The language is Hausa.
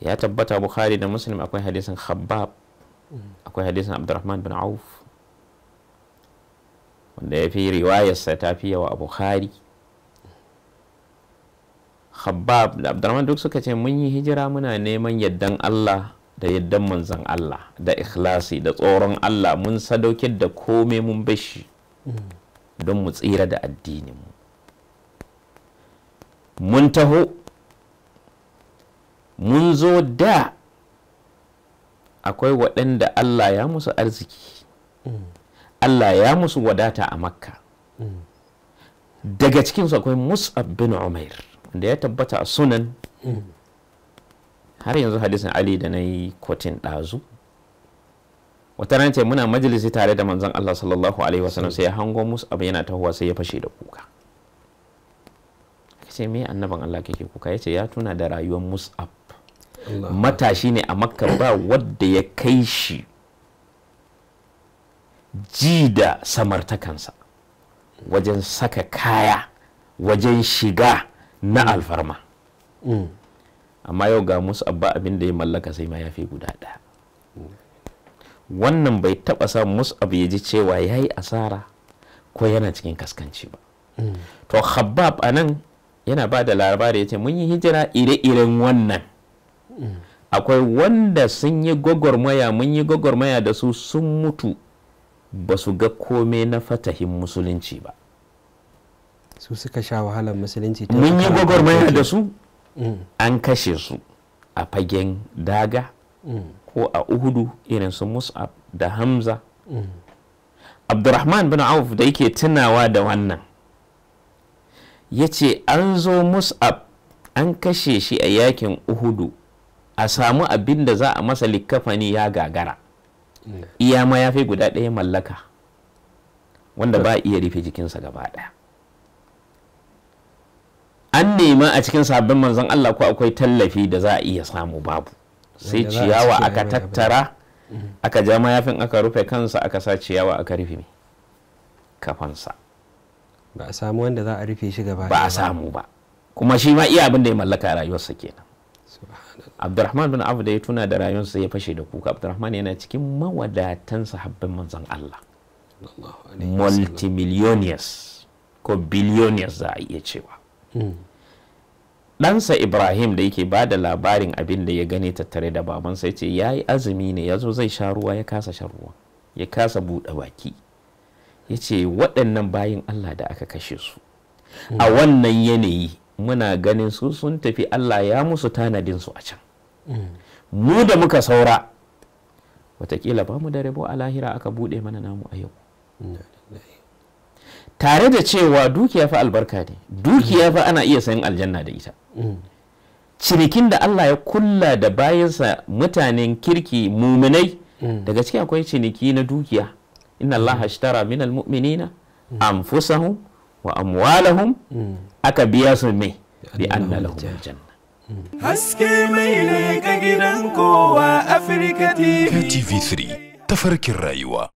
ya tabbata Bukhari da Muslim akwai hadisin Khabbab, akwai hadisin Abdurrahman bin Auf wanda ya fi riwayarsa ta fi yawa a Bukhari. Khabbab da Abdurrahman duk suka ce mun yi hijira muna neman yaddan Allah da yaddan manzon Allah da ikhlasi da tsoron Allah, mun sadaukar da komai mun bashi don mu tsira da addininmu. Mun taho mun zo da akwai waɗanda Allah ya musu arziki, Allah ya musu wadata a Makka. Daga cikinsu akwai Mus'Ab bin Umair wanda ya tabbata a sunan, har yanzu hadisin Ali da na yi kotin ɗazu. Wata ran ce muna majalisi tare da manzon Allah sallallahu alaihi wasallam, sai ya hango Mus'Ab yana tahowa sai ya fashe da kuka. Kace me annaban Allah kake kuka? Yace ya tuna da rayuwar Mus'Ab. Matashi ne a Makka, ba wadda ya kai shi ji da samartakansa wajen saka kaya, wajen shiga na alfarma. Amma yau ga Mus'Ab ba abin da ya mallaka sai ma ya fi guda ɗaya. Wannan bai taɓa sa Mus'Ab ya ji cewa ya yi asara ko yana cikin kaskanci ba. To Khabbab a nan yana ba da labari ya ce mun yi hijira ire-iren wannan. Akwai wanda sun yi gwagwarmaya, mun yi gwagwarmaya da su sun mutu ba su ga kome na fatahin musulunci ba. Su suka sha wahalar musulunci. Mun yi gwagwarmaya da su, an kashe su a fagen daga ko a Uhudu, irin su Mus'Ab da Hamza. Abdurrahman bin Auf da yake tunawa da wannan ya ce an zo Mus'Ab an kashe shi a yakin Uhudu, a samu abin da za a masa likafani ya gagara. Iya ma ya fi guda ɗaya mallaka wanda ba iya rufe jikinsa gaba ɗaya. An nema a cikin sabbin manzon Allah ko akwai tallafi da za a iya samu, babu. Sai ciyawa aka tattara, aka ja mayafin aka rufe kansa, aka sa ciyawa aka rufe kafansa. Ba a samu wanda za a rufe shi gaba. Ba a samu ba, kuma shi ma iya abin da ya mallaka a rayuwarsa kenan. Abdurrahman bin Auf da ya tuna da rayuwarsa ya fashe da kuka. Abdurrahman yana cikin mawadatan sahabban manzon Allah, multimillionaires ko billionaires za a iya cewa. Ɗansa Ibrahim da yake ba da labarin abin da ya gani tattare da babansa ya ce ya yi azumi ne, ya zo zai sha ruwa ya kasa shan ruwa, ya kasa buɗe baki. Ya ce waɗannan bayin Allah da aka kashe su a wannan yanayi, muna ganin su sun tafi, Allah ya musu tanadin su a can. Mu da muka saura watakila ba mu da rabo a lahira, aka buɗe mana namu a yau. Tare da cewa dukiya fa albarka ne, dukiya fa ana iya sayan aljanna da ita. Cinikin da Allah ya kulla da bayansa mutanen kirki muminai, daga ciki akwai ciniki na dukiya. Inna Allah ashtara min almu'minina anfusahum wa amwalahum, aka biya su mai bi anna lahum aljanna. Haske mai ne ga gidan kowa, Afirka TV. TV3 tafarkin rayuwa.